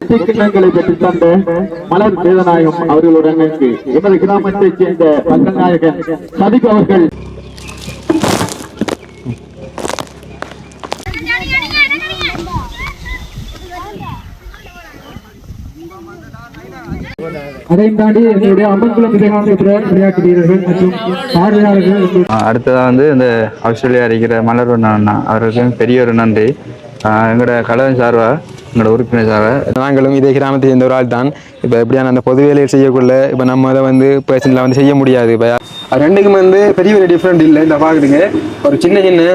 வெற்றி கிண்ணங்களை பெற்று தந்த மலர் வேதநாயகம் அவர்களுடன் எமது கிராமத்தைச் சேர்ந்த ரங்கநாயகன் சதிக் அவர்கள் அதையும் தாண்டி எங்களுடைய அம்மன்குளம் விவேகானந்த விளையாட்டு வீரர்கள் மற்றும் பார்வையாளர்கள். அடுத்ததாக வந்து இந்த ஆஸ்திரேலியா இருக்கிற மலர்வண்ண அண்ணா அவருக்கு பெரிய ஒரு நன்றி. எங்களோட கழகம் சார்பா எங்களோட உறுப்பினர் சார்பாக நாங்களும் இதே கிராமத்தை சேர்ந்த ஒரு ஆள் தான். இப்போ எப்படியான அந்த பொது வேலையை செய்யக்குள்ள இப்போ நம்ம அதை வந்து பர்சனலாக வந்து செய்ய முடியாது. இப்போ ரெண்டுக்கும் வந்து பெரிய ஒரு டிஃப்ரெண்ட் இல்லை. இந்த பார்க்குறீங்க ஒரு சின்ன சின்ன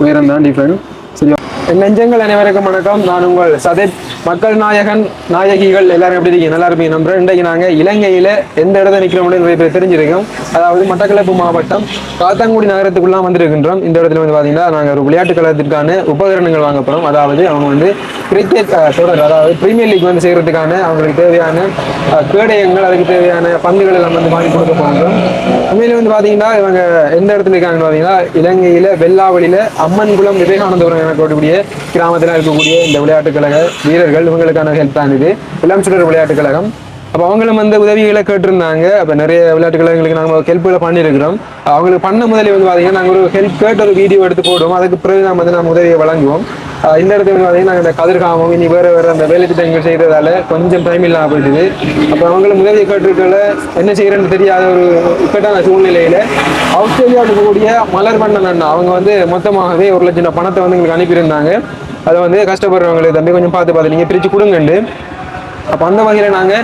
உயரம் தான் டிஃப்ரெண்ட். சரி, நெஞ்சங்கள் அனைவருக்கும் வணக்கம். நான் உங்கள் சதீப். மக்கள் நாயகன் நாயகிகள் எல்லாரும் எப்படி இருக்கீங்க? நல்லா இருப்பீங்க நம்புறேன். இன்றைக்கு நாங்கள் இலங்கையில் எந்த இடத்துல நிற்கிறோம் நிறைய பேர் தெரிஞ்சிருக்கோம். அதாவது மட்டக்களப்பு மாவட்டம் காத்தாங்குடி நகரத்துக்குள்ளாம் வந்திருக்கின்றோம். இந்த இடத்துல வந்து பார்த்தீங்கன்னா நாங்கள் ஒரு விளையாட்டு கழகத்திற்கான உபகரணங்கள் வாங்க போகிறோம். அதாவது அவங்க வந்து கிரிக்கெட் தொடர், அதாவது பிரீமியர் லீக் வந்து செய்கிறதுக்கான அவங்களுக்கு தேவையான கேடயங்கள், அதுக்கு தேவையான பந்துகள் எல்லாம் வந்து வாங்கி கொடுக்க போகிறோம். உண்மையில வந்து பார்த்தீங்கன்னா இவங்க எந்த இடத்துல இருக்காங்கன்னு பார்த்தீங்கன்னா இலங்கையில் வெள்ளாவளியில் அம்மன்குளம் விவேகானந்தபுரம் எனக்கூடிய கிராமத்தில் இருக்கக்கூடிய இந்த விளையாட்டு கழக வீரர்கள் இவங்களுக்கான ஹெல்ப் தான் இது. இளம் சுடர் விளையாட்டு கழகம். அப்போ அவங்களும் வந்து உதவிகளை கேட்டிருந்தாங்க. அப்போ நிறைய விளையாட்டு கழகங்களுக்கு நாங்கள் ஹெல்ப்களை பண்ணியிருக்கிறோம். அவங்களுக்கு பண்ண முதலே வந்து பார்த்தீங்கன்னா நாங்கள் ஒரு ஹெல்ப் கேட்டு ஒரு வீடியோ எடுத்து போடுவோம். அதுக்கு பிறகு நம்ம வந்து நம்ம உதவியை வழங்குவோம். இந்த இடத்துல வந்து பார்த்தீங்கன்னா நாங்கள் இந்த கதிர்காமம் இனி வேறு அந்த வேலை திட்டங்கள் செய்கிறதால கொஞ்சம் டைம் இல்லாமல் போயிடுது. அப்போ அவங்களும் உதவியை கேட்டிருக்கல என்ன செய்கிறேன்னு தெரியாத ஒரு இக்கட்டான சூழ்நிலையில் ஆஸ்திரேலியாவுக்கு இருக்கக்கூடிய மலர்வண்ணன் அண்ணா அவங்க வந்து மொத்தமாகவே 1 லட்சம் பணத்தை வந்து எங்களுக்கு அனுப்பியிருந்தாங்க. அதை வந்து கஷ்டப்படுறவங்களுக்கு தம்பி கொஞ்சம் பார்த்து நீங்கள் பிரித்து கொடுங்கண்டு. அப்போ அந்த வகையில் நாங்கள்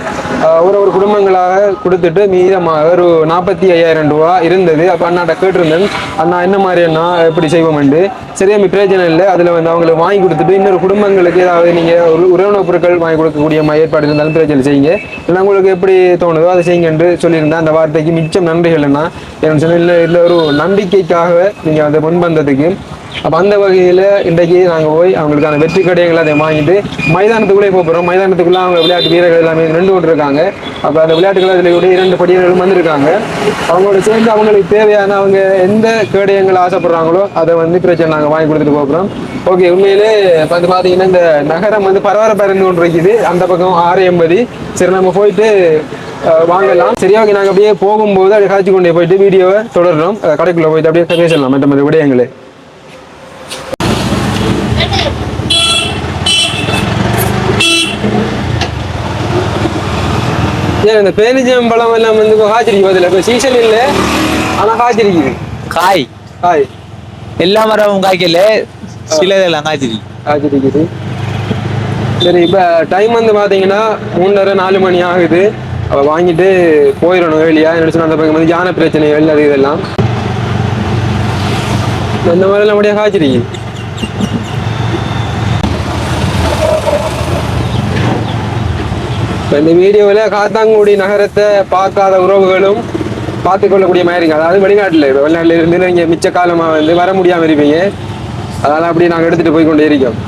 ஒரு குடும்பங்களாக கொடுத்துட்டு மீதமாக ஒரு 45,000 ரூபா இருந்தது. அப்போ அண்ணாட்ட கேட்டிருந்தேன், அண்ணா என்ன மாதிரி அண்ணா எப்படி செய்வோம்ண்டு. சரியா பிரயோஜனம் இல்லை, அதில் வந்து அவங்களுக்கு வாங்கி கொடுத்துட்டு இன்னொரு குடும்பங்களுக்கு ஏதாவது நீங்கள் ஒரு உணவுப் பொருட்கள் வாங்கி கொடுக்கக்கூடிய ஏற்பாடு இருந்தாலும் பிரயோஜனம் செய்யுங்க, இல்லை உங்களுக்கு எப்படி தோணுதோ அதை செய்யுங்கன்று சொல்லியிருந்தேன். அந்த வார்த்தைக்கு மிச்சம் நன்றிகள் என்ன எனக்கு சொன்ன இல்லை ஒரு நம்பிக்கைக்காக நீங்கள் அந்த முன்வந்ததுக்கு. அப்போ அந்த வகையில் இன்றைக்கு நாங்கள் போய் அவங்களுக்கான வெற்றி கடைகளை அதை வாங்கிட்டு மைதானத்துக்குள்ளே போகிறோம். மைதானத்துக்குள்ளே அவங்க விளையாட்டு வீரர்கள் எல்லாமே 2 கொண்டு இருக்காங்க. அப்போ அந்த விளையாட்டு கழகத்திலேயே 2 படியர்களும் வந்திருக்காங்க. அவங்களோட சேர்ந்து அவங்களுக்கு தேவையான அவங்க எந்த கேடயங்கள் ஆசைப்படுறாங்களோ அதை வந்து பிரச்சனை நாங்கள் வாங்கி கொடுத்துட்டு போகிறோம். ஓகே, உண்மையிலே வந்து பார்த்தீங்கன்னா இந்த நகரம் வந்து பரபரப்பாக இருந்து கொண்டு இருக்குது. அந்த பக்கம் 6:80. சரி, நம்ம போயிட்டு வாங்கலாம். சரியா, ஓகே. நாங்கள் அப்படியே போகும்போது அப்படியே காய்ச்சி கொண்டே போயிட்டு வீடியோவை தொடர்றோம். கடைக்குள்ளே போயிட்டு அப்படியே பேசலாம் மற்ற விடயங்களே. இந்த பேரிச்சம்பழம் எல்லாம் வந்து காய்ச்சிருக்கு. பதில் இப்போ சீசன் இல்லை, ஆனால் காய்ச்சிருக்குது. காய் எல்லா மரமும் காய்க்கல, சிலதெல்லாம் காய்ச்சிருக்குது. சரி, இப்போ டைம் வந்து பார்த்தீங்கன்னா 3:30-4 மணி ஆகுது. அப்போ வாங்கிட்டு போயிடணும் வெளியா. நினச்சு அந்த பக்கம் வந்து யானை பிரச்சனைகள் அது இதெல்லாம் இந்த மாதிரிலாம் அப்படியே காய்ச்சிருக்கு. இப்போ இந்த வீடியோவில் காத்தாங்குடி நகரத்தை பார்க்காத உறவுகளும் பார்த்துக்கொள்ளக்கூடிய மாதிரி இருக்கு. அதாவது வெளிநாட்டில் இருந்து நீங்கள் மிச்ச காலமாக வந்து வர முடியாமல் இருப்பீங்க. அதனால் அப்படியே நாங்கள் எடுத்துகிட்டு போய் கொண்டே இருக்கோம்.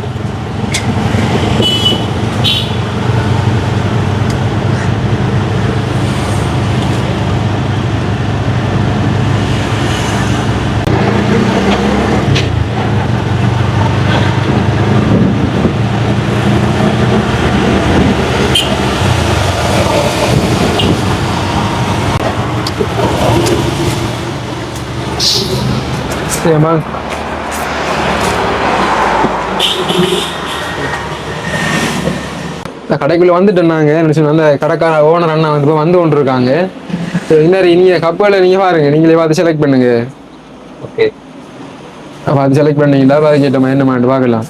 கடைக்குள்ள வந்துட்டோம்னாங்க. அந்த கடைக்கார ஓனர் அண்ணா வந்து கொண்டு இருக்காங்க. நீங்க கப்பல நீங்க பாருங்க, நீங்களே பார்த்து செலக்ட் பண்ணுங்க. ஓகே, பார்த்து செலக்ட் பண்ணீங்களா பாருங்க என்னமான்னு பார்க்கலாம்.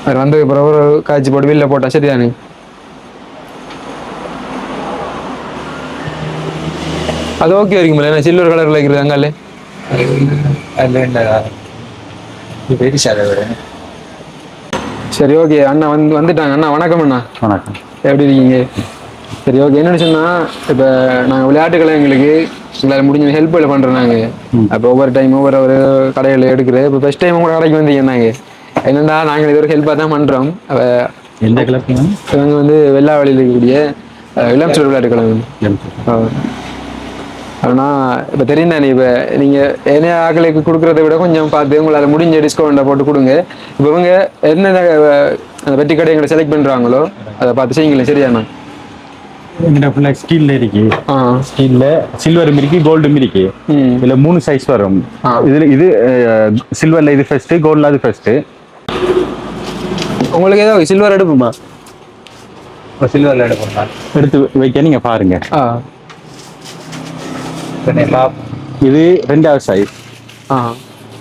அது வந்து அப்புறம் ஒரு காய்ச்சி போட்டு வெளில போட்டா சரிதானே? அது ஓகே இருக்குங்களா? என்ன சில்வர் கலர்ல இருக்குது அங்காலே? சரி, ஓகே. அண்ணா வந்துட்டாங்க. அண்ணா வணக்கம். அண்ணா வணக்கம், எப்படி இருக்கீங்க? சரி, ஓகே. என்னன்னு சொன்னா இப்போ நாங்கள் விளையாட்டுகளை எங்களுக்கு எங்களால் முடிஞ்ச ஹெல்ப்ல பண்றோம். நாங்கள் அப்போ ஒவ்வொரு டைம் ஒவ்வொரு கடையில் எடுக்கிறேன். இப்போ ஃபர்ஸ்ட் டைம் உங்களோட கடைக்கு வந்தீங்க. நாங்கள் என்னென்னா நாங்கள் இது ஒரு ஹெல்ப்பாக தான் பண்ணுறோம். எந்த கிளப்? இவங்க வந்து வெள்ளாவளியில் இருக்கக்கூடிய இளம் சுடர் விளையாட்டு கழகம். ஆனால் இப்போ தெரியும் தானே, இப்போ நீங்கள் என்ன ஆக்களுக்கு கொடுக்குறத விட கொஞ்சம் பார்த்து உங்களால் முடிஞ்ச டிஸ்கவுண்ட்டை போட்டு கொடுங்க. இப்போ இவங்க என்ன அந்த வெற்றி கடை எங்களை செலக்ட் பண்றாங்களோ அதை பார்த்து செய்யுங்களேன். சரியாண்ணா? எங்கிட்ட ஃபுல்லா ஸ்டீல்ல இருக்கு. ஸ்டீல்ல சில்வரும் இருக்கு, கோல்டும் இருக்கு. இதுல 3 சைஸ் வரும். இதுல இது சில்வர்ல இது ஃபர்ஸ்ட், கோல்ட்ல அது ஃபர்ஸ்ட். உங்களுக்கு ஏதோ சில்வர் எடுப்புமா? சில்வர்ல எடுப்போம். எடுத்து வைக்க நீங்க பாருங்க. இது 2வது சைஸ்.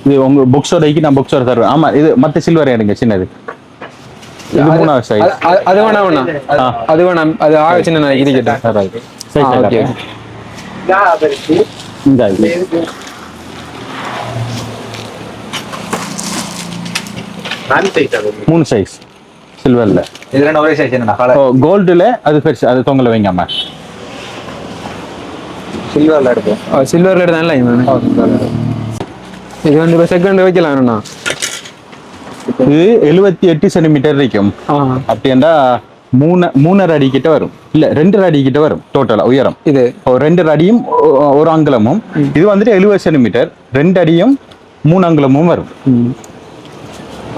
இது உங்க புக்ஸோடைக்கு நான் புக்ஸோட தருவேன். ஆமா, இது மத்த சில்வர் எடுங்க சின்னது. இது 3வது சைஸ். அது வேணாம். அது வேணாம். அது ஆக சின்ன இருக்கட்டும். ஓகே. இந்த இது 3 சைஸ் சில்வர்ல. இதுல ஒரே சைஸ் என்னன்னா கோல்டுல அது பெருசு, அது தொங்கல வைங்கம்மா. சில்வர்ல எடுப்போம். சில்வர்ல எடுத்தால இது வந்து இப்போ செகண்ட் வைக்கலாம்ண்ணா. இது 78 சென்டிமீட்டர் இருக்கும். அப்படின்னா 3.5 அடி கிட்ட வரும். இல்ல 2.5 அடி கிட்ட வரும் டோட்டலா உயரம். இது 2 அடியும் 1 அங்குலமும். இது வந்துட்டு 70 சென்டிமீட்டர், 2 அடியும் 3 அங்குலமும் வரும்.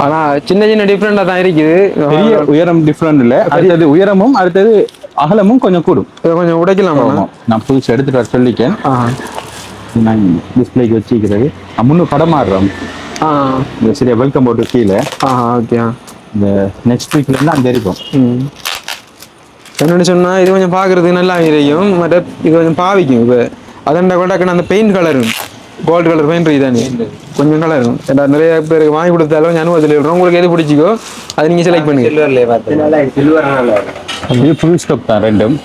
ஆனா சின்ன சின்ன டிஃபரெண்டா தான் இருக்குது. பெரிய உயரம் டிஃபரெண்ட் இல்ல. அடுத்தது உயரமும் அடுத்தது அகலமும் கொஞ்சம் கூடும். கொஞ்சம் உடைக்கலாம். நான் புதுசு எடுத்துட்டு வர சொல்லிக்கேன். நான் டிஸ்பிளேக்கு வச்சுக்கிறது. முன்னும் படம் மாறுறோம். சரியா? வெல்கம் போட்டு கீழே. ஓகே. இந்த நெக்ஸ்ட் வீக்ல இருந்து அங்கே இருக்கும். என்னன்னு சொன்னா இது கொஞ்சம் பாக்குறதுக்கு நல்லா இருக்கும். மற்ற இது கொஞ்சம் பாவிக்கும். இப்போ அதண்டா கூட அந்த பெயிண்ட் கலரும் கோல்டு கலர் பெயிண்ட் இதானே கொஞ்சம் கலரும். நிறைய பேருக்கு வாங்கி கொடுத்தாலும் கொஞ்சம் அனுபவத்தில் இருக்கிறோம். உங்களுக்கு எது பிடிச்சிக்கோ அதை நீங்க செலக்ட் பண்ணுங்க. இது ஃபுல் ஸ்டாப் தான் ரெண்டும்.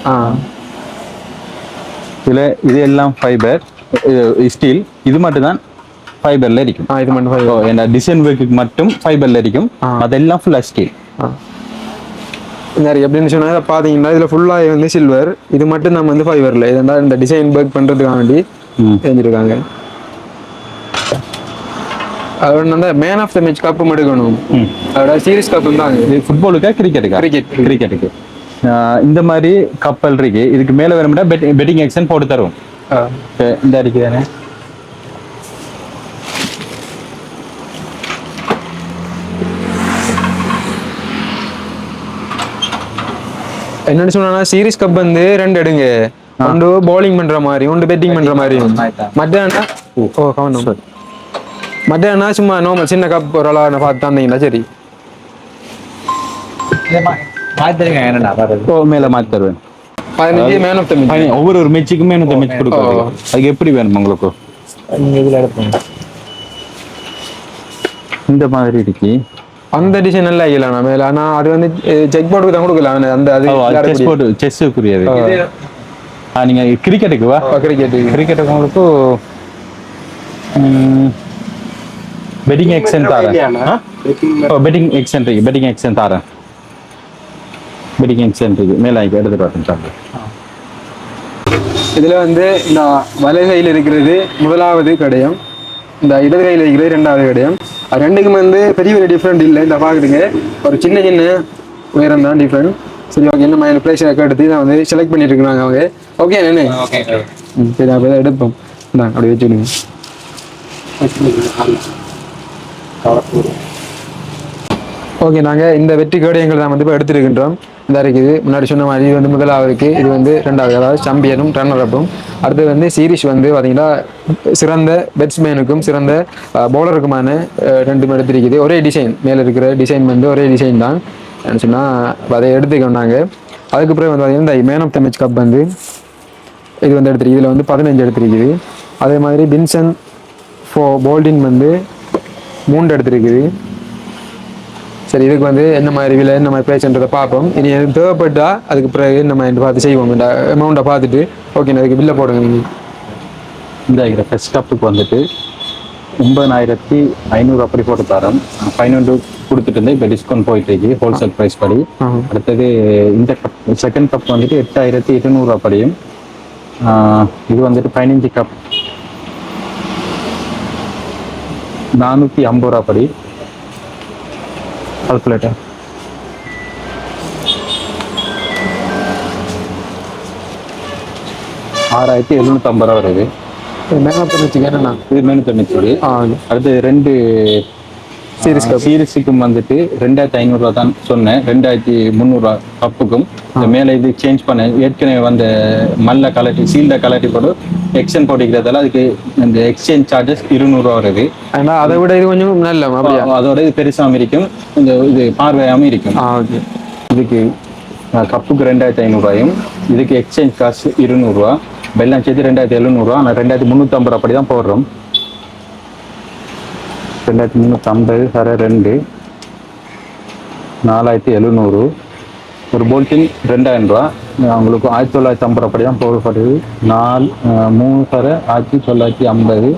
இதுல இது எல்லாம் ஃபைபர், ஸ்டீல். இது மட்டும் தான் ஃபைபர்ல இருக்கும். இது மட்டும் என்ன டிசைன் ஒர்க்கு மட்டும் ஃபைபர்ல இருக்கும். அதெல்லாம் ஃபுல்லா ஸ்டீல். எப்படின்னு சொன்னா பாத்தீங்கன்னா இதுல ஃபுல்லா வந்து சில்வர், இது மட்டும் நம்ம வந்து ஃபைபர்ல. இதா இந்த டிசைன் ஒர்க் பண்றதுக்காக வேண்டி செஞ்சிருக்காங்க. அதோட மேன் ஆஃப் த மேட்ச் கப்பும் எடுக்கணும். அதோட சீரிஸ் கப்பு தான். இது ஃபுட்பாலுக்கா கிரிக்கெட்டுக்கா? கிரிக்கெட்டுக்கு. இந்த மாதிரி கப்பல் இருக்கு. இதுக்கு மேல வேணும்னா பெட்டிங் ஆக்ஷன் போட்டு தருவோம். இந்த அடிக்கு தானே. என்னன்னு சொன்னா சீரிஸ் கப் வந்து 2 எடுங்க. ஒன்று பவுலிங் பண்ற மாதிரி, ஒன்று பெட்டிங் பண்ற மாதிரி. மத்தியானா மத்தியானா சும்மா நார்மல் சின்ன கப் ஒரு அளவு பார்த்து தந்தீங்களா? சரி, மேல மாத்தி தருவேன். 15 மேன் ஆஃப் த மேட்ச். ஒவ்வொரு மேட்சுக்கும் மேன் ஆஃப் த மேட்ச் கொடுக்குறோம். அதுக்கு எப்படி வேணும் உங்களுக்கு? இந்த மாதிரி இருக்கு. அந்த டிசைன் நல்லா இல்லைண்ணா மேல. ஆனா அது வந்து செக் போர்டுக்கு தான் கொடுக்கலாம். அந்த அது செஸ் போர்டு, செஸ்ஸுக்குரியது. நீங்க கிரிக்கெட்டுக்கு வா. கிரிக்கெட்டுக்கு உங்களுக்கு பெட்டிங் எக்ஸன் தாரேன். பெட்டிங் எக்ஸன் இருக்கு. பெட்டிங் எக்ஸன் தாரேன். பெட்டிங் எக்ஸன் இருக்கு. மேல எடுத்துட்டு வரேன். இதுல வந்து இந்த வலை கையில் இருக்கிறது 1வது கடையம், இந்த இடது கையில் இருக்கிறது 2வது கடையம். அது ரெண்டுக்கும் வந்து பெரிய பெரிய டிஃப்ரெண்ட் இல்லை. இந்த பாக்குறீங்க ஒரு சின்ன சின்ன உயரம் தான் டிஃப்ரெண்ட். சரி, ஓகே. என்ன மாதிரி பிளேஸ் எடுத்து நான் வந்து செலக்ட் பண்ணிட்டு இருக்காங்க அவங்க. ஓகே என்ன? சரி, அப்போ எடுப்போம். அப்படி வச்சுடுங்க. ஓகே, நாங்கள் இந்த வெற்றி கேடயங்களை தான் வந்து இப்போ எடுத்துருக்கின்றோம். இந்த இருக்குது முன்னாடி சொன்ன மாதிரி இது வந்து 1வதுக்கு, இது வந்து 2வது, அதாவது சாம்பியனும் ரன்னர் அப்பும். அடுத்து வந்து சீரிஸ் வந்து பார்த்தீங்கன்னா சிறந்த பேட்ஸ்மேனுக்கும் சிறந்த பவுலருக்குமான 2 எடுத்திருக்குது. ஒரே டிசைன், மேலே இருக்கிற டிசைன் வந்து ஒரே டிசைன் தான் சொன்னால் அதை எடுத்துக்கொண்டாங்க. அதுக்கு பிறகு வந்து பார்த்தீங்கன்னா இந்த man of the match cup வந்து இது வந்து எடுத்துருக்கு. இதில் வந்து 15 எடுத்திருக்குது. அதே மாதிரி வின்சன் போல்டின் வந்து 3 எடுத்திருக்குது. சரி, இதுக்கு வந்து என்ன மாதிரி விலை, என்ன மாதிரி ப்ரைஸ்ன்றதை பார்ப்போம். இனி எனக்கு தேவைப்பட்டா அதுக்கு பிறகு நம்ம பார்த்து செய்வோம். இந்த அமௌண்ட்டை பார்த்துட்டு ஓகே அதுக்கு பில்லை போடுங்க. நீங்கள் இந்த ஃபர்ஸ்ட் கப்புக்கு வந்துட்டு 9,500 அப்படி போட்டு தரோம். 500 கொடுத்துட்டு இருந்தேன். இப்போ டிஸ்கவுண்ட் போயிட்டு இருக்கு ஹோல்சேல் ப்ரைஸ் படி. அடுத்தது இந்த கப் செகண்ட் கப் வந்துட்டு 8,200 அப்படியும். இது வந்துட்டு 15 கப் 450 படி. கால்குலேட்டர் 6,750 வருது. மேனு தொண்ணூற்றி என்னண்ணா? இது மேனு தொண்ணூற்றி. அடுத்து 2 சீரிஸ் கப் சீரிஸுக்கும் வந்துட்டு 2500 ரூபா தான் சொன்னேன். 2300 கப்புக்கும் இந்த மேலே இது சேஞ்ச் பண்ண ஏற்கனவே வந்த மல்ல கலட்டி சீல்ட கலட்டி போட்டு எக்ஸ்சேஞ்ச் போட்டிக்கிறதால அதுக்கு இந்த எக்ஸ்சேஞ்ச் சார்ஜஸ் 200 ரூபா வருது. ஏன்னா அதை விட இது கொஞ்சம் நல்ல அப்படியா? அதோட இது பெருசாகவும் இருக்கும், இந்த இது பார்வையாகவும் இருக்கும். ஓகே. இதுக்கு கப்புக்கு 2500 ரூபாயும் இதுக்கு எக்ஸ்சேஞ்ச் காசு 200 ரூபா, வெள்ளம் சேர்த்து 2700 ரூபா. ஆனால் 2350 அப்படி தான் போடுறோம். 2350 சர 2 4700. ஒரு போல்ட்டின் 2000 ரூபா. அவங்களுக்கு 1950 அப்படி தான் போடப்படுது. 3 சர 1950.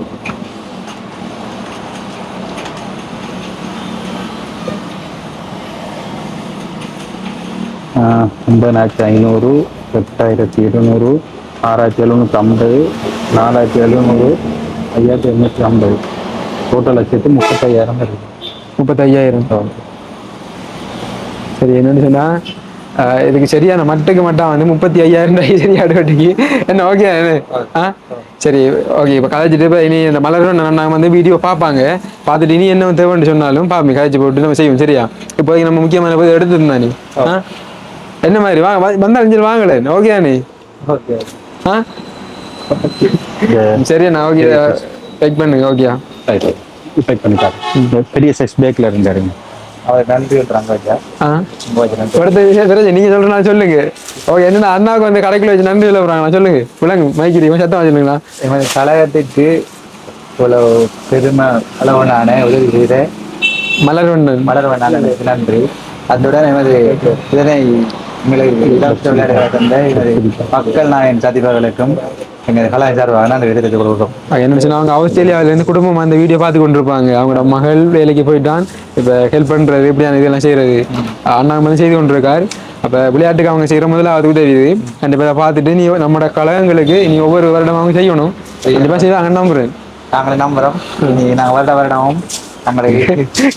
ஆ, 9500, 8200, 6750, 4700, 5850. டோட்டல் வச்சுட்டு 35,000 இருக்கு. 35,000. சரி, என்னன்னு சொன்னா இதுக்கு சரியான மட்டுக்கு மட்டும் வந்து 35,000 சரியா வட்டிக்கு என்ன? ஓகே. சரி, ஓகே. இப்போ கதைச்சிட்டு இப்போ இனி இந்த மலரும் நாங்கள் வந்து வீடியோ பார்ப்பாங்க. பார்த்துட்டு இனி என்ன தேவைன்னு சொன்னாலும் பார்ப்போம், கதைச்சி போட்டு நம்ம செய்வோம். சரியா? இப்போ நம்ம முக்கியமான போய் எடுத்துருந்தா நீ என்ன மாதிரி வாங்க வந்தாலும் வாங்கல. ஓகே நீ சரியா? நான் ஓகே செக் பண்ணுங்க. ஓகே, செக் பண்ணிட்டாரு. பெரிய சைஸ் பேக்கில் இருந்தாருங்க. அவர் நன்றி சொல்றாங்க. நீங்க சொல்றா சொல்லுங்க. ஓகே. என்னன்னா அண்ணாவுக்கு வந்து கடைக்குள்ள வச்சு நன்றி சொல்லுறாங்க. சொல்லுங்க, விளங்கு மைக்கிரி சத்தமா சொல்லுங்களா? எமது கழகத்திற்கு இவ்வளவு பெருமை அளவனான உதவி செய்த மலர்வண்ணன் நன்றி. அத்துடன் எமது இதனை தந்த மக்கள் நாயன் சதிபர்களுக்கும் எங்கள் கலாச்சாரம் அந்த விதத்தை கொடுக்கும். என்ன அவங்க ஆஸ்திரேலியாவிலேருந்து குடும்பம் அந்த வீடியோ பார்த்து கொண்டிருப்பாங்க. அவங்களோட மகள் வேலைக்கு போயிட்டான். இப்போ ஹெல்ப் பண்ணுறது இப்படியான இதெல்லாம் செய்கிறது அண்ணா வந்து செய்து கொண்டிருக்கார். அப்போ விளையாட்டுக்கு அவங்க செய்கிற முதல்ல அது உதவி. கண்டிப்பாக பார்த்துட்டு நீ நம்மளோட கழகங்களுக்கு நீ ஒவ்வொரு வருடமாகவும் செய்யணும். கண்டிப்பாக செய்து அங்கே நம்புறேன். நாங்களே நம்புறோம். நாங்கள் வருடமும்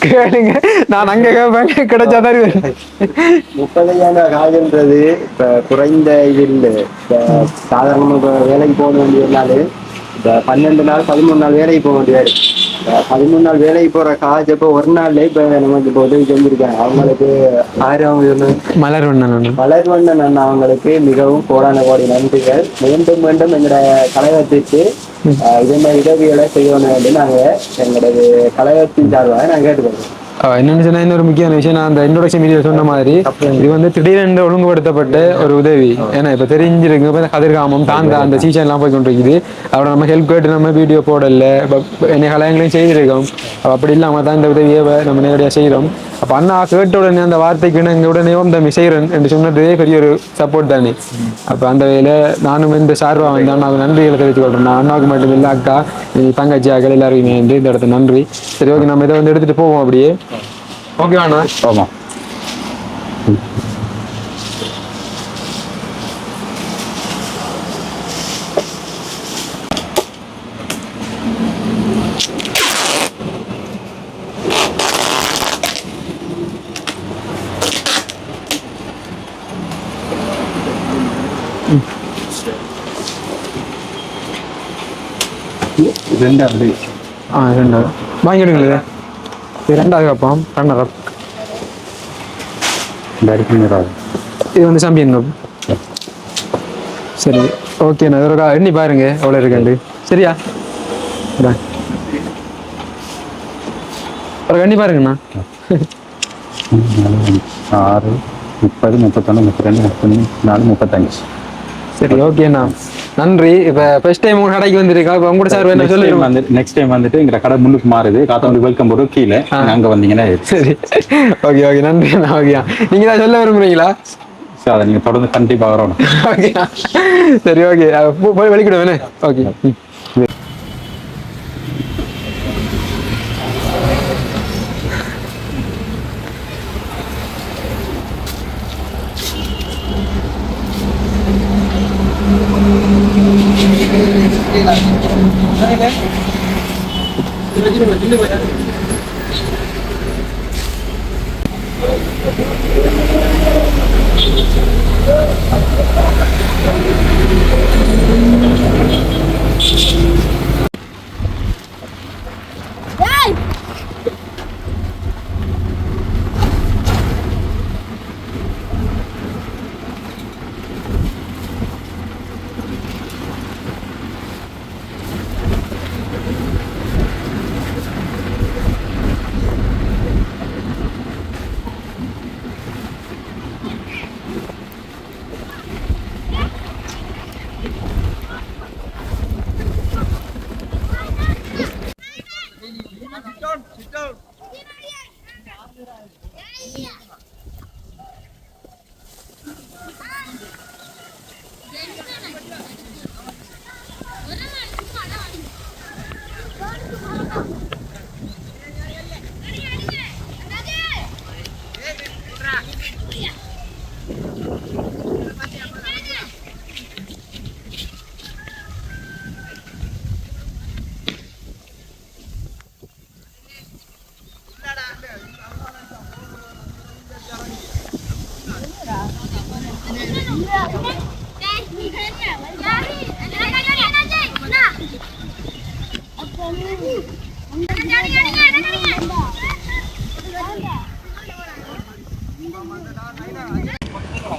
கேளுங்க, நான் அங்க கேட்பேன், கிடைச்சா தருவேன். 30,000 காசுன்றது இப்ப குறைந்த இது இல்லை. சாதாரணமா இப்ப வேலைக்கு போக வேண்டியதுனால இந்த 12 நாள் 13 நாள் வேலைக்கு போக வேண்டியது. 13 நாள் வேலைக்கு போற காசு இப்ப ஒரு நாள்ல இப்ப நமக்கு இப்ப உதவி செஞ்சிருக்காங்க. அவங்களுக்கு மலர்வண்ணன் அண்ணா அவங்களுக்கு மிகவும் கோடான கோடி நன்றிகள். மீண்டும் மீண்டும் எங்களோட கழகத்திற்கு இதே மாதிரி உதவிகளை செய்யணும் என்று நாங்க எங்களது கழகத்தின் சார்பாக நாங்க கேட்டுக்கொள்றோம். என்னன்னு சொன்னா இன்னொரு முக்கியமான விஷயம், நான் அந்த இன்ட்ரோடக்ஷன் வீடியோ சொன்ன மாதிரி இது வந்து திடீரென்று ஒழுங்குபடுத்தப்பட்ட ஒரு உதவி. ஏன்னா இப்ப தெரிஞ்சிருக்கு கதிர்காமம் தாங்க அந்த சீசன் எல்லாம் போய் கொண்டிருக்குது. அவரை நம்ம ஹெல்ப் கேட்டு நம்ம வீடியோ போடல, என்ன கலையங்களையும் செய்திருக்கோம். அப்படி இல்லாம தான் இந்த உதவியை நம்ம நேரடியாக செய்யறோம். அப்ப அண்ணா கேட்ட உடனே அந்த வார்த்தைக்கு எங்க உடனே இந்த செய்யறேன் என்று சொன்னதே பெரிய ஒரு சப்போர்ட் தானே. அப்ப அந்த வகையில நானும் இந்த சார்பா வந்து அண்ணாவுக்கு நன்றிகளை தெரிவித்துக் கொள்றேன். நான் அண்ணாவுக்கு மட்டும் இல்லை, அக்கா தங்கச்சி ஆக்கள் எல்லாருக்குமே வந்து இந்த இடத்துல நன்றி. சரி, ஓகே, நம்ம இதை வந்து எடுத்துட்டு போவோம் அப்படியே. ஓகே அண்ணா, ஆமாம். ரெண்டாவது வாங்கிடுங்களே. ரெண்டாவது கப்பம் ரன்னர் அப். இது வந்து சாம்பியன் கப். சரி, ஓகே. நான் ஒரு எண்ணி பாருங்க எவ்வளோ இருக்கேன். சரியா? ஒரு எண்ணி பாருங்கண்ணா. 6, 30, 31, 32, 34, 35. சரி, ஓகேண்ணா, நன்றி. இப்போ ஃபர்ஸ்ட் டைம் உங்க கடைக்கு வந்திருக்கா? இப்போ உங்களோட சார் என்ன சொல்லுங்க. நெக்ஸ்ட் டைம் வந்துட்டு எங்க கடை முன்னுக்கு மாறுது. காத்தாண்டு வெல்கம் போட்டு கீழே அங்க வந்தீங்கன்னா சரி. ஓகே, ஓகே, நன்றி. ஓகே, நீங்க தான் சொல்ல விரும்புறீங்களா? சரி, அதை நீங்க தொடர்ந்து கண்டிப்பா வரணும். ஓகே, சரி, ஓகே, போய் வெளிக்கிடுவேனே. ஓகே.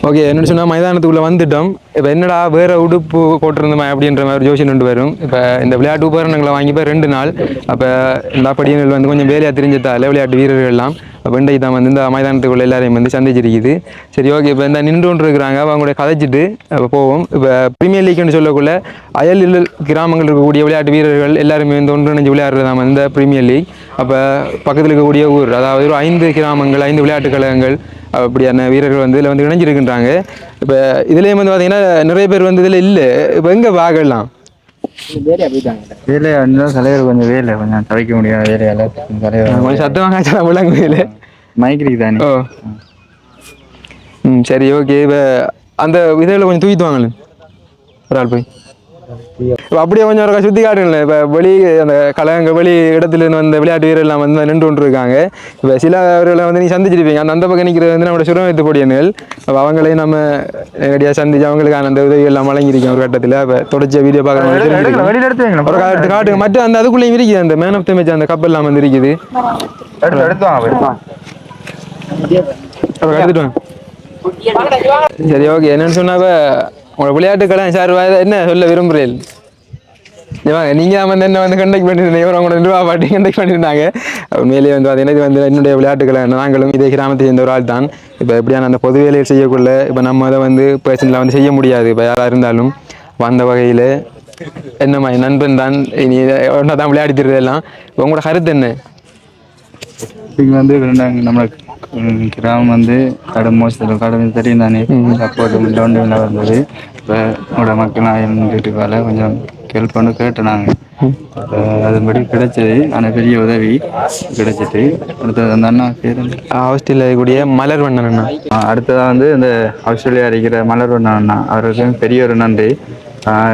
ஓகே, என்னென்னு சொன்னால் மைதானத்துக்குள்ளே வந்துட்டோம். இப்போ என்னடா வேறு உடுப்பு போட்டிருந்தோமா அப்படின்ற மாதிரி ஜோசியம் ரெண்டு வரும். இப்போ இந்த விளையாட்டு உபகரணங்களை வாங்கி இப்போ 2 நாள். அப்போ இந்த படியங்கள் வந்து கொஞ்சம் வேலையாக தெரிஞ்சதால் விளையாட்டு வீரர்கள் எல்லாம் அப்போ இன்றைக்கு தான் வந்து இந்த மைதானத்துக்குள்ள எல்லாரையும் வந்து சந்திச்சிருக்குது. சரி, ஓகே, இப்போ இந்த நின்று கொண்டு இருக்கிறாங்க, அவங்களோட கதைச்சிட்டு இப்போ போவோம். இப்போ பிரீமியர் லீக்னு சொல்லக்குள்ள அயல் கிராமங்கள் இருக்கக்கூடிய விளையாட்டு வீரர்கள் எல்லாருமே வந்து ஒன்றிணைஞ்சு விளையாடுறதாம் இந்த பிரீமியர் லீக். அப்போ பக்கத்தில் இருக்கக்கூடிய ஊர், அதாவது ஒரு 5 கிராமங்கள் 5 விளையாட்டு கழகங்கள் அப்படியான வீரர்கள் வந்து இதில் வந்து இணைஞ்சிருக்கின்றாங்க. இப்போ இதுலேயும் வந்து பார்த்தீங்கன்னா நிறைய பேர் வந்து இதில் இல்லை. இப்போ எங்கே வாகலாம் வேலையா இருந்தால் தலைவர் கொஞ்சம் வேலை கொஞ்சம் தவிக்க முடியாது வேலையால் தலைவர் கொஞ்சம் சத்தமாக விளங்கு வேலை மைக்கிரிக்கு தானே. ஓ சரி, ஓகே. இப்போ அந்த இதில் கொஞ்சம் தூக்கிட்டு வாங்களேன் ஒரு ஆள் போய். இப்போ அப்படியே கொஞ்சம் ஒரு சுற்றி காட்டுங்கள. இப்போ வெளி அந்த கழகங்கள் வெளி இடத்துலேருந்து வந்த விளையாட்டு வீரர்லாம் வந்து நின்று கொண்டு இருக்காங்க. இப்போ சில அவர்களை வந்து நீங்கள் சந்திச்சிருப்பீங்க. அந்த பக்கம் நிற்கிறது வந்து நம்மளோட சுரங்கத்து பொடியன்கள். அப்போ அவங்களையும் நம்ம நேரடியாக சந்திச்சு அவங்களுக்கான அந்த உதவி எல்லாம் வழங்கியிருக்கோம் ஒரு கட்டத்தில். இப்போ தொடர்ச்சியாக வீடியோ பார்க்குறவங்க ஒரு காட்டுங்க. மற்ற அந்த அதுக்குள்ளேயும் இருக்குது அந்த மேன் ஆஃப் த மேட்ச் அந்த கப்பெல்லாம் வந்து இருக்குது. எடுத்துட்டு வாங்க. சரி, ஓகே. என்னன்னு சொன்னாப்ப உங்களோட விளையாட்டுக்கெல்லாம் சார் என்ன சொல்ல விரும்புகிறேன்? நீங்கள் வந்து என்ன வந்து கண்டக்ட் பண்ணியிருந்தீங்க, உங்களோட நிர்வாக பாட்டி கண்டக்ட் பண்ணியிருந்தாங்க. உண்மையிலேயே வந்து அது எனக்கு வந்து என்னுடைய விளையாட்டுக்களை நாங்களும் இதே கிராமத்தை சேர்ந்த ஒரு ஆள் தான். இப்போ எப்படியான அந்த பொது வேலையை செய்யக்குள்ள இப்போ நம்ம அதை வந்து பர்சனலாக வந்து செய்ய முடியாது. இப்போ யாராக இருந்தாலும் வந்த வகையில் என்னம்மா நண்பன் தான் இனி ஒன்றா தான் விளையாடித்துறது எல்லாம். உங்களோட கருத்து என்ன? இங்கே வந்து நம்மளுக்கு கிராமம் வந்து கடமை தெரியும் தானே. சப்போர்ட் ஒன்று வந்தது. இப்போ உங்களோட மக்கள் வீட்டுக்கால கொஞ்சம் ஹெல்ப் பண்ணி கேட்டேன் நாங்கள். அதுபடி கிடைச்சது. ஆனால் பெரிய உதவி கிடைச்சிட்டு அடுத்தது அந்த அண்ணா பேர் ஆஸ்திரேலியா கூடிய மலர்வண்ணன் அண்ணா. அடுத்ததாக வந்து இந்த ஆஸ்திரேலியா இருக்கிற மலர்வண்ணன் அண்ணா, அவருக்கு பெரிய ஒரு நன்றி.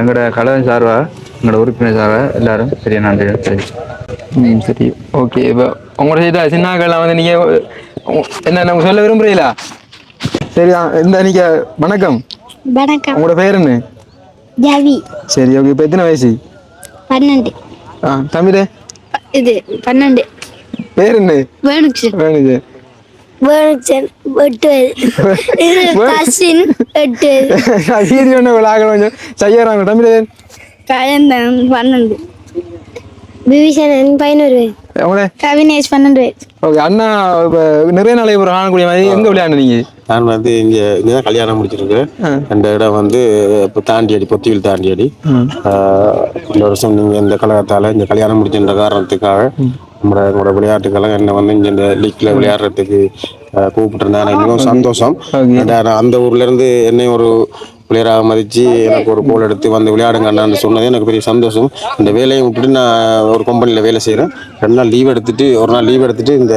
எங்களோட கழகம் சார்பாக எங்களோட உறுப்பினர் சார்பாக எல்லாரும் பெரிய நன்றி. சரி, ஓகே. இப்போ உங்களோட சின்னாக்கள்லாம் வந்து நீங்கள் என்ன நம்ம சொல்ல விரும்புகிறீங்களா? சரி, இந்த நீங்கள் வணக்கம். வணக்கம். உங்களோட பேர் என்ன? ஜாவி. சரி, ஓகே. இப்போ எத்தனை வயசு? 12. தமிழ் இது 12. பேர் என்ன? வேணுச்சன். வேணுச்சன். வேணுச்சன் 8. இது கசின் 8. சீரி ஒன்று விளாக கொஞ்சம் செய்யறாங்க. தமிழ் கயந்தன் 12. விவிஷன் 11. கவினேஷ் 12. ஓகே. அண்ணா இப்போ நிறைய நாளைக்கு ஒரு காணக்கூடிய மாதிரி எங்கே விளையாடுனீங்க? நான் வந்து இங்கே தான் கல்யாணம் முடிச்சிருக்கேன். அந்த இடம் வந்து இப்போ தாண்டியடி, பொத்தியில் தாண்டியடி. இந்த வருஷம் நீங்கள் இந்த கழகத்தால் இந்த கல்யாணம் முடிச்சுன்ற காரணத்துக்காக நம்மளோட விளையாட்டுக்கெல்லாம் என்ன வந்து இங்கே இந்த லீக்கில் விளையாடுறதுக்கு கூப்பிட்டுருந்தேன். எனக்கு மிகவும் சந்தோஷம். அந்த ஊர்லேருந்து என்னை ஒரு பிளேயராக மதித்து எனக்கு ஒரு கோல் எடுத்து வந்து விளையாடுங்க அண்ணான்னு சொன்னது எனக்கு பெரிய சந்தோஷம். இந்த வேலையை விட்டுட்டு நான் ஒரு கம்பெனியில் வேலை செய்கிறேன். 2 நாள் லீவ் எடுத்துட்டு இந்த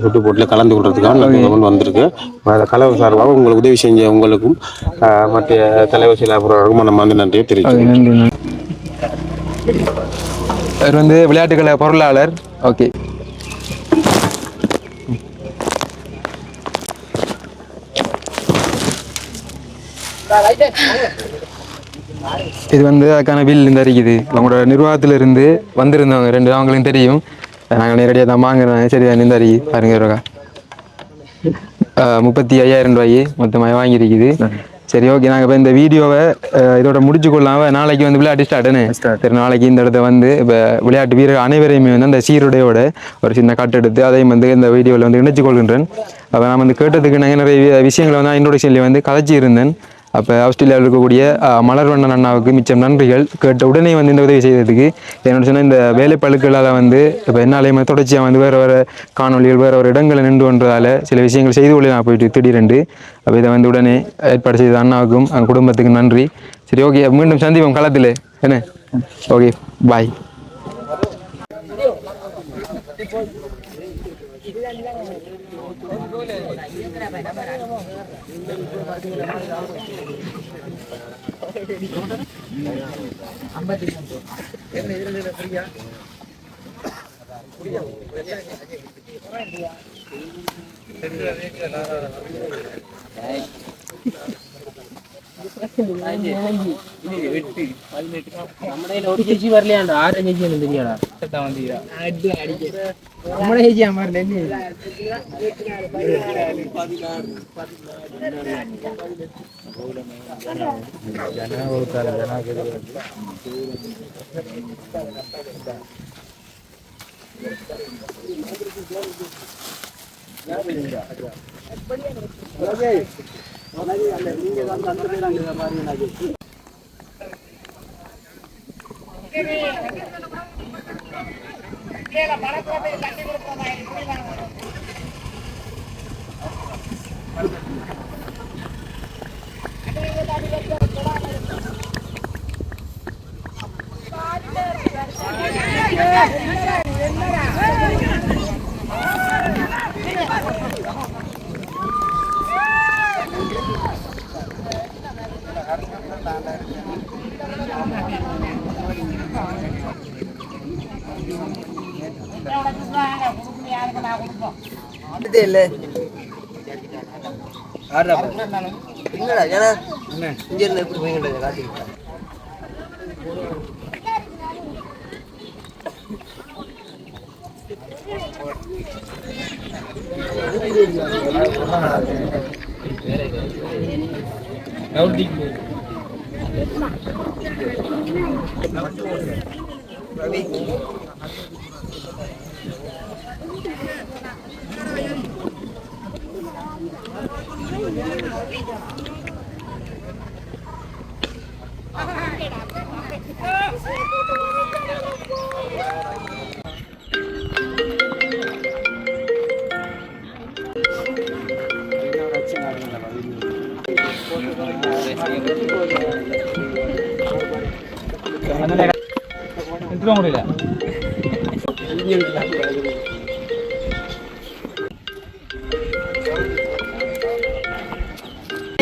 சுட்டு போட்டில் கலந்து கொள்றதுக்காக நான் வந்திருக்கேன். கலவு சார்பாக உங்களுக்கு உதவி செஞ்ச உங்களுக்கும் மற்ற தலைவர் சிலாபுரருக்கும் நம்ம வந்து நன்றியை தெரிவிக்கிறேன். அவர் வந்து விளையாட்டுக்கலை பொருளாளர். ஓகே. இது வந்து அதுக்கான பில் இந்த இருக்குது. அவங்களோட நிர்வாகத்திலிருந்து வந்திருந்தவங்க 2 அவங்களும் தெரியும். நாங்கள் நேரடியாக தான் வாங்குறோம். சரி, இந்த அறி பாருங்க இருக்கா 35,000 ரூபாய் மொத்தமாக வாங்கியிருக்குது. சரி, ஓகே. நாங்கள் இப்போ இந்த வீடியோவை இதோட முடிச்சு கொள்ளாம நாளைக்கு வந்து விளையாட்டு ஸ்டார்ட்டுன்னு சரி, நாளைக்கு இந்த இடத்த வந்து இப்போ விளையாட்டு வீரர் அனைவரையுமே வந்து அந்த சீருடையோட ஒரு சின்ன கட்டு எடுத்து அதையும் வந்து இந்த வீடியோவில் வந்து இணைச்சு கொள்கின்றேன். அப்போ நான் வந்து கேட்டதுக்கு நாங்கள் நிறைய விஷயங்களை வந்து இன்ட்ரோடக்ஷன்லேயே வந்து கதைச்சி இருந்தேன். அப்போ ஆஸ்திரேலியாவில் இருக்கக்கூடிய மலர்வண்ணன் அண்ணாவுக்கு மிச்சம் நன்றிகள். கேட்ட உடனே வந்து இந்த உதவி செய்ததுக்கு. என்னோட சொன்னால் இந்த வேலைப்பழுக்களால் வந்து இப்போ என்னாலேயுமே தொடர்ச்சியாக வந்து வேறு காணொலிகள் வேறு இடங்களை நின்று கொண்டதால் சில விஷயங்கள் செய்து கொள்ளே நான் போயிட்டு திடீரென்று. அப்போ இதை வந்து உடனே ஏற்பாடு செய்த அண்ணாவுக்கும் அந்த குடும்பத்துக்கும் நன்றி. சரி, ஓகே. மீண்டும் சந்திப்போம் களத்தில். என்ன? ஓகே, பாய்.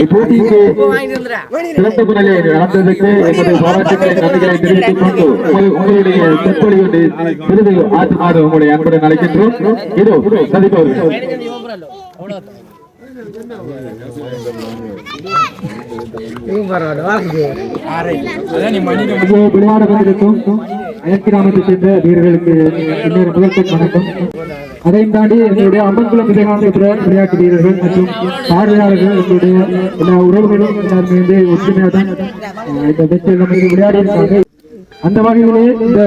இப்போதைக்கு சிறந்த முறையில் நடந்ததற்கு எமது பாராட்டுகளை நன்றிகளை தெரிவித்துக் கொண்டு உங்களுடைய சொற்பொழிவு விருது ஆற்றுமாறு உங்களை அன்புடன் அழைக்கின்றோம். இதோ சதிப்பவர்கள் விளையாட வந்திருக்கும் அயற்கிராமத்தைச் சேர்ந்த வீரர்களுக்கு இன்னொரு முதற்கண் வணக்கம். அதையும் தாண்டி எங்களுடைய அம்பன்குளம் விவேகானந்தபுர விளையாட்டு வீரர்கள் மற்றும் பார்வையாளர்கள் எங்களுடைய எல்லா உறவுகளும் எல்லாருமே வந்து ஒற்றுமையாக தான் இந்த வெற்றியில் நமக்கு விளையாடி இருக்காங்க. அந்த வகையிலே இந்த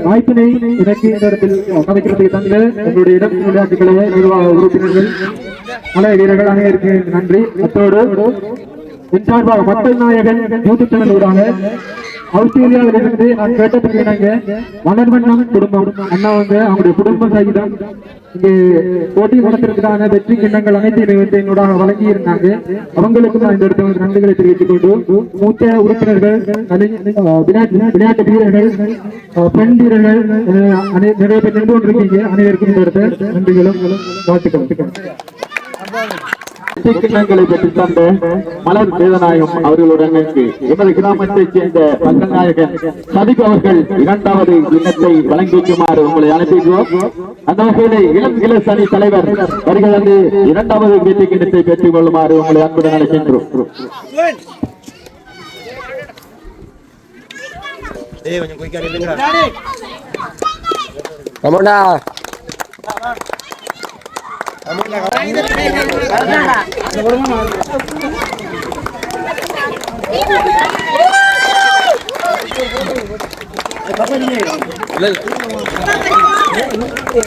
வாய்ப்பினை எனக்கு இந்த இடத்தில் அமைக்கிறதுக்கு தந்த எங்களுடைய இடம் விளையாட்டு கழக நிர்வாக உறுப்பினர்கள் பல வீரர்கள் அனைவருக்கு நன்றி. அத்தோடு என் சார்பாக மக்கள் நாயகன் யூடியூப் சேனல் ஊடாக ஆஸ்திரேலியாவில் இருந்து நான் கேட்டதுக்கு இணங்க மலர்வண்ணம் குடும்பம் அண்ணா வந்து அவங்களுடைய குடும்ப சகிதம் இங்கே போட்டி நடத்திற்கான வெற்றி கிண்ணங்கள் அனைத்தையும் வந்து என்னோட வழங்கி இருந்தாங்க. அவங்களுக்கும் நான் இந்த இடத்துல நன்றிகளை தெரிவித்துக் கொண்டு மூத்த உறுப்பினர்கள் விளையாட்டு வீரர்கள் பெண் வீரர்கள் நிறைய பேர் நின்று கொண்டிருக்கீங்க. அனைவருக்கும் இந்த இடத்துல நன்றிகளும் வாழ்த்துக்கள். கிண்ணங்களை பெற்று தந்த மலர் வேதநாயகம் அவர்களுடன் எமது கிராமத்தைச் சேர்ந்த பங்கநாயகன் சதிக் அவர்கள் 2வது கிண்ணத்தை வழங்கி வைக்குமாறு உங்களை அனுப்பிடுவோம். அந்த வகையிலே இளம் இளஸ் அணி தலைவர் வருகை 2வது வெற்றி கிண்ணத்தை பெற்றுக் கொள்ளுமாறு உங்களை அன்புடன் அழைக்கின்றோம்.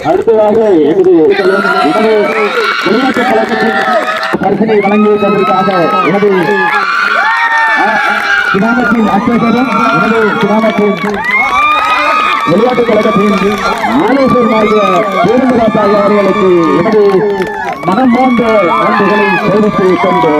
அடுத்ததாக எமது விளையாட்டு கழகத்தின் பரிசினை வழங்கியதற்காக எனது கிராமத்தின் அச்சகரும் எனது கிராமத்தின் விளையாட்டு கழகத்தின் ஆலோசகராகிய பேருந்துராசாக அவர்களுக்கு எனது மனம் போன்ற நன்றிகளை தெரிவித்துக் கொண்டு